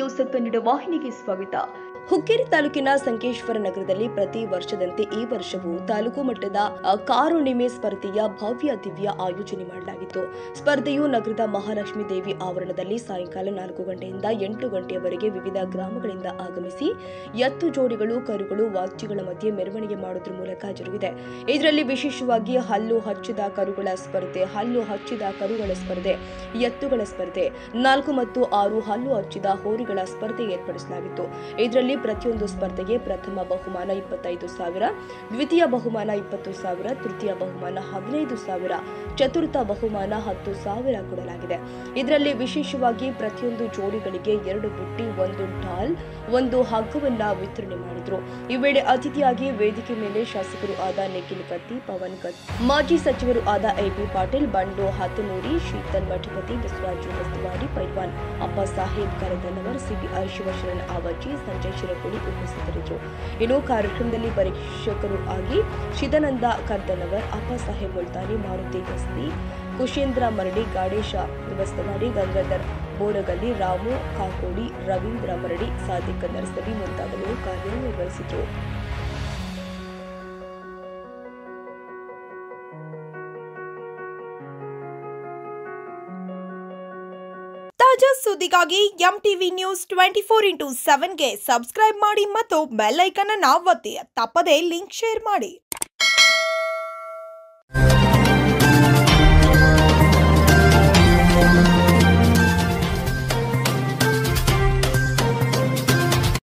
News Kannada ವಾಹಿನಿಗೆ ಸ್ವಾಗತ. ಹುಕ್ಕೇರಿ ತಾಲೂಕಿನ ಸಂಕೇಶ್ವರ ನಗರದಲ್ಲಿ ಪ್ರತಿ ವರ್ಷದಂತೆ ಈ ವರ್ಷವೂ ತಾಲೂಕು ಮಟ್ಟದ ಕಾರುಣಿಮೆ ಸ್ಪರ್ಧೆಯ ಭವ್ಯ ದಿವ್ಯ ಆಯೋಜನೆ ಮಾಡಲಾಗಿತ್ತು. ಸ್ಪರ್ಧೆಯು ನಗರದ ಮಹಾಲಕ್ಷ್ಮೀ ದೇವಿ ಆವರಣದಲ್ಲಿ ಸಾಯಂಕಾಲ 4 ಗಂಟೆಯಿಂದ 8 ಗಂಟೆಯವರೆಗೆ ವಿವಿಧ ಗ್ರಾಮಗಳಿಂದ ಆಗಮಿಸಿ ಎತ್ತು ಜೋಡಿಗಳು, ಕರುಗಳು, ವಾದ್ಯಗಳ ಮಧ್ಯೆ ಮೆರವಣಿಗೆ ಮಾಡುವುದರ ಮೂಲಕ ಜರುಗಿದೆ. ಇದರಲ್ಲಿ ವಿಶೇಷವಾಗಿ ಹಲ್ಲು ಹಚ್ಚಿದ ಕರುಗಳ ಸ್ಪರ್ಧೆ, ಹಲ್ಲು ಹಚ್ಚಿದ ಕರುಗಳ ಸ್ಪರ್ಧೆ, ಎತ್ತುಗಳ ಸ್ಪರ್ಧೆ, 4 ಮತ್ತು 6 ಹಲ್ಲು ಹಚ್ಚಿದ ಹೋರಿಗಳ ಸ್ಪರ್ಧೆ ಏರ್ಪಡಿಸಲಾಗಿತ್ತು. ಇದರಲ್ಲಿ ಪ್ರತಿಯೊಂದು ಸ್ಪರ್ಧೆಗೆ ಪ್ರಥಮ ಬಹುಮಾನ 25,000, ದ್ವಿತೀಯ ಬಹುಮಾನ 20,000, ತೃತೀಯ ಬಹುಮಾನ 15,000, ಚತುರ್ಥ ಬಹುಮಾನ 10,000 ಕೊಡಲಾಗಿದೆ. ಇದರಲ್ಲಿ ವಿಶೇಷವಾಗಿ ಪ್ರತಿಯೊಂದು ಜೋಡಿಗಳಿಗೆ 2 ಬುಟ್ಟಿ, 1 ಢಾಲ್, 1 ಹಗ್ಗವನ್ನ ವಿತರಣೆ ಮಾಡಿದ್ರು. ಈ ವೇಳೆ ಅತಿಥಿಯಾಗಿ ವೇದಿಕೆ ಮೇಲೆ ಶಾಸಕರು ಆದ ನಿಖಿಲ್ ಕತ್ತಿ, ಪವನ್ ಕತ್ತಿ, ಮಾಜಿ ಸಚಿವರು ಆದ ಎಪಿ ಪಾಟೀಲ್, ಬಂಡು ಹತ್ತನೂರಿ, ಶೀತಲ್ ಮಠಪತಿ, ಬಸವರಾಜು ಮಸ್ತವಾಡಿ, ಪೈಲ್ವಾನ್ ಅಪ್ಪ ಸಾಹೇಬ್ ಕರದನವರ್, ಸಿಪಿಐ ಶಿವಶರಣ ಆವಜ್ಜಿ, ಸಂಜಯ್ ಶಿರಕೋಡಿ ಉಪಸ್ಥಿತರಿದ್ದರು. ಇನ್ನು ಕಾರ್ಯಕ್ರಮದಲ್ಲಿ ಪರೀಕ್ಷಕರು ಆಗಿ ಶಿದಾನಂದ ಕರ್ದನವರ್, ಅಪ್ಪ ಸಾಹೇಬ್ ಮುಲ್ತಾನಿ, ಮಾರುತಿ ಗಸ್ತಿ, ಕುಶೇಂದ್ರ ಮರಡಿ, ಗಾಡೇಶ ಬಸ್ತವಾಡಿ, ಗಂಗಾಧರ್ ಬೋರಗಲ್ಲಿ, ರಾಮು ಕಾಕೋಡಿ, ರವೀಂದ್ರ ಮರಡಿ, ಸಾದಿಕ್ ನರ್ಸರಿ ಮುಂತಾದವರು ಕಾರ್ಯನಿರ್ವಹಿಸಿದರು. ತಾಜಾ ಸುದ್ದಿಗಾಗಿ ಎಂಟಿವಿ ನ್ಯೂಸ್ 24x7ಗೆ ಸಬ್ಸ್ಕ್ರೈಬ್ ಮಾಡಿ ಮತ್ತು ಬೆಲ್ ಐಕಾನ್ ಅನ್ನು ಒತ್ತಿ. ತಪ್ಪದೇ ಲಿಂಕ್ ಶೇರ್ ಮಾಡಿ.